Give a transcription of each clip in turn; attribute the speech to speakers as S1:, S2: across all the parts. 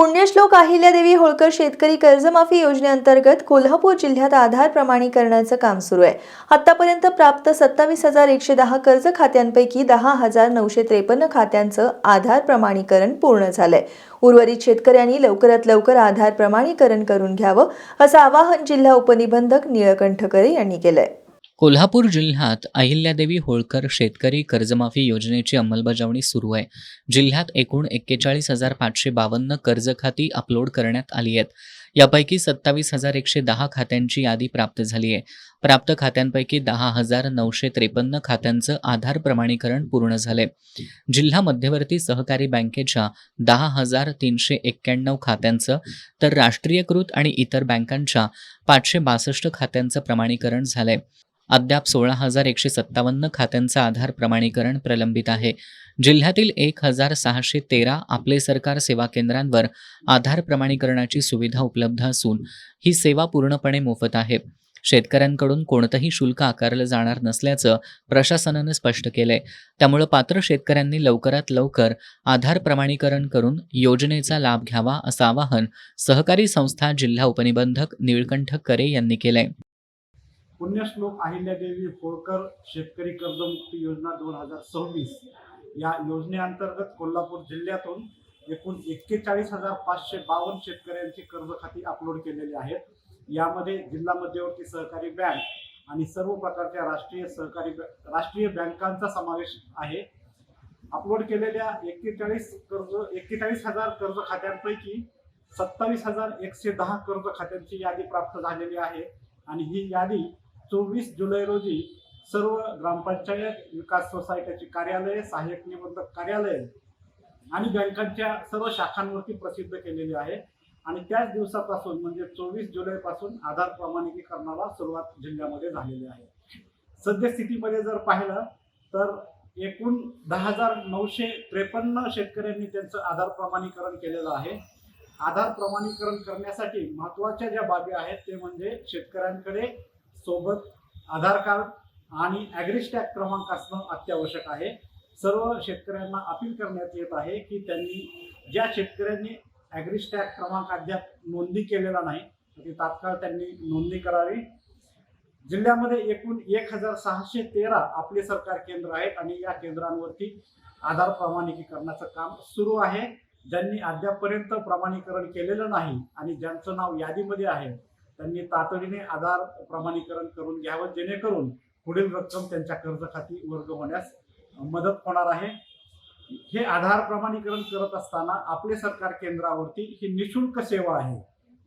S1: पुण्यश्लोक अहिल्यादेवी होळकर शेतकरी कर्जमाफी योजनेअंतर्गत कोल्हापूर जिल्ह्यात आधार प्रमाणीकरणाचं काम सुरू आहे। आतापर्यंत प्राप्त 27,110 कर्ज खात्यांपैकी 10,953 खात्यांचं आधार प्रमाणीकरण पूर्ण झालंय। उर्वरित शेतकऱ्यांनी लवकरात लवकर आधार प्रमाणीकरण करून घ्यावं असं आवाहन जिल्हा उपनिबंधक निळकंठ करे यांनी केलंय।
S2: कोल्हापूर जिल्ह्यात अहिल्यादेवी होळकर शेतकरी कर्जमाफी योजनेची अंमलबजावणी सुरू आहे। जिल्ह्यात एकूण 41,552 कर्ज खाती अपलोड करण्यात आली आहेत। यापैकी 27,110 खात्यांची यादी प्राप्त झाली आहे। प्राप्त खात्यांपैकी 10,953 खात्यांचं आधार प्रमाणीकरण पूर्ण झाले। जिल्हा मध्यवर्ती सहकारी बँकेच्या 10,391 खात्यांचं तर राष्ट्रीयकृत आणि इतर बँकांच्या 562 खात्यांचं प्रमाणीकरण झालंय। अद्याप 16,157 खात्यांचं आधार प्रमाणीकरण प्रलंबित आहे। जिल्ह्यातील 1,613 आपले सरकार सेवा केंद्रांवर आधार प्रमाणीकरणाची सुविधा उपलब्ध असून ही सेवा पूर्णपणे मोफत आहे। शेतकऱ्यांकडून कोणतंही शुल्क आकारलं जाणार नसल्याचं प्रशासनानं स्पष्ट केलंय। त्यामुळे पात्र शेतकऱ्यांनी लवकरात लवकर आधार प्रमाणीकरण करून योजनेचा लाभ घ्यावा असं आवाहन सहकारी संस्था जिल्हा उपनिबंधक निळकंठ करे यांनी केलंय।
S3: पुण्यश्लोक अहिल्यादेवी होळकर शेतकरी कर्जमुक्ती योजना 2026 या योजनेअंतर्गत कोल्हापूर जिल्ह्यातून एकूण 41,552 शेतकऱ्यांची कर्ज खाती अपलोड केलेली आहेत। यामध्ये जिल्हा मध्यवर्ती सहकारी बँक आणि सर्व प्रकारच्या राष्ट्रीय बँकांचा समावेश आहे। अपलोड केलेल्या 41,000 कर्ज खात्यांपैकी 27,110 कर्ज खात्यांची यादी प्राप्त झालेली आहे आणि ही यादी 24 जुलै रोजी सर्व ग्रामपंचायत, विकास सोसायटीची कार्यालये, सहाय्यक निबंधक कार्यालय आणि बँकांच्या सर्व शाखांवरती प्रसिद्ध केलेली आहे आणि त्याच दिवसापासून म्हणजे 24 जुलैपासून आधार प्रमाणीकरणाला सुरुवात जिल्ह्यामध्ये झालेली आहे। सद्यस्थितीमध्ये जर पाहिलं तर एकूण 10,953 शेतकऱ्यांनी त्यांचं आधार प्रमाणीकरण केलेलं आहे। आधार प्रमाणीकरण करण्यासाठी महत्त्वाच्या ज्या बाबी आहेत ते म्हणजे शेतकऱ्यांकडे सोबत आधार कार्ड आणि ॲग्रीस्टॅग क्रमांक असणं अत्यावश्यक आहे। सर्व शेतकऱ्यांना अपील करण्यात येत आहे की त्यांनी ज्या शेतकऱ्यांनी ॲग्रीस्टॅग क्रमांक अद्याप नोंदणी केलेला नाही ती तात्काळ त्यांनी नोंदणी करावी। जिल्ह्यामध्ये एकूण 1,613 आपले सरकार केंद्र आहेत आणि या केंद्रांवरती आधार प्रमाणीकरणाचं काम सुरू आहे। ज्यांनी अद्यापपर्यंत प्रमाणीकरण केलेलं नाही आणि ज्यांचं नाव यादीमध्ये आहे त्यांनी तातडीने आधार प्रमाणीकरण करून घ्यावं, जेणेकरून पुढील रक्कम त्यांच्या कर्ज खाती वर्ग होण्यास मदत होणार आहे। हे आधार प्रमाणीकरण करत असताना आपले सरकार केंद्रावरती ही निशुल्क सेवा आहे।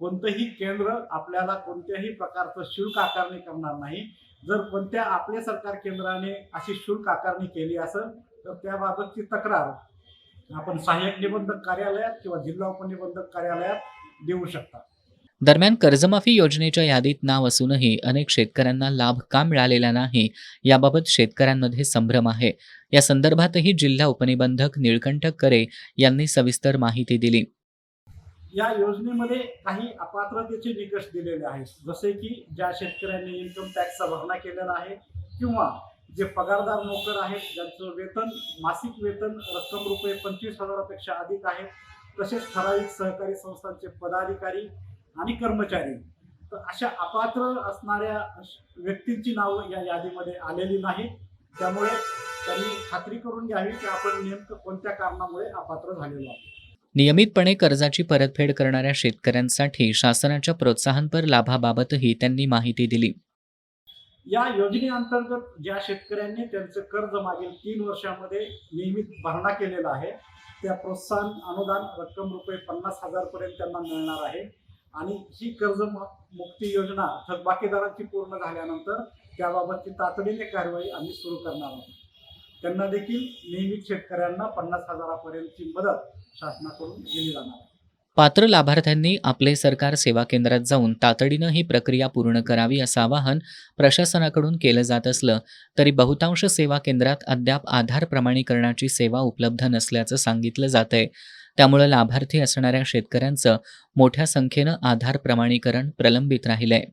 S3: कोणतंही केंद्र आपल्याला कोणत्याही प्रकारचं शुल्क आकारणी करणार नाही। जर कोणत्या आपले सरकार केंद्राने अशी शुल्क आकारणी केली असेल तर त्याबाबतची तक्रार आपण सहाय्यक निबंधक कार्यालयात किंवा जिल्हा उपनिबंधक कार्यालयात देऊ शकता।
S2: दरम्यान कर्जमाफी योजनेच्या यादीत नाव असूनही अनेक शेतकऱ्यांना लाभ का मिळालेला नाही याबाबत शेतकऱ्यांमध्ये संभ्रम आहे। या संदर्भातही जिल्हा उपनिबंधक निळकंठ करे यांनी सविस्तर माहिती दिली।
S3: या योजनेमध्ये काही अपात्रतेचे निकष दिलेले आहेत, जसे की ज्या शेतकऱ्यांनी इन्कम टॅक्सचा भरणा केलेला आहे किंवा जे पगारदार नोकर आहेत ज्यांचं वेतन मासिक वेतन रक्कम रुपये 25,000पेक्षा अधिक आहे, तसेच ठराविक सहकारी संस्थांचे पदाधिकारी आणि कर्मचारी। तर अशा अपात्र असणाऱ्या व्यक्तींची नावं या यादीमध्ये आलेली नाहीत। त्यामुळे त्यांनी खात्री करून घ्यावी की आपण नेमकं कोणत्या कारणामुळे अपात्र झालेलो आहोत।
S2: नियमितपणे कर्जाची परतफेड करणाऱ्या शेतकऱ्यांसाठी शासनाच्या प्रोत्साहनपर लाभाबाबतही त्यांनी माहिती दिली।
S3: या योजनेअंतर्गत ज्या शेतकऱ्यांनी त्यांचं कर्ज मागील 3 वर्षामध्ये नियमित भरणा केलेला आहे त्या प्रोत्साहन अनुदान रक्कम रुपये 50,000 पर्यंत त्यांना मिळणार आहे आणि ही कर्जमुक्ती योजना थकबाकीदारांची पूर्ण झाल्यानंतर त्याबाबतची तातडीने कारवाई आम्ही सुरू करणार आहोत। त्यांना देखील नियमित शेतकऱ्यांना 50,000 पर्यंतची मदत शासनाकडून दिली जाणार आहे।
S2: पात्र लाभार्थ्यांनी आपले सरकार सेवा केंद्रात जाऊन तातडीनं ही प्रक्रिया पूर्ण करावी असं आवाहन प्रशासनाकडून केलं जात असलं तरी बहुतांश सेवा केंद्रात अद्याप आधार प्रमाणीकरणाची सेवा उपलब्ध नसल्याचं सांगितलं जातंय। त्यामुळे लाभार्थी असणाऱ्या शेतकऱ्यांचं मोठ्या संख्येनं आधार प्रमाणीकरण प्रलंबित राहिलंय।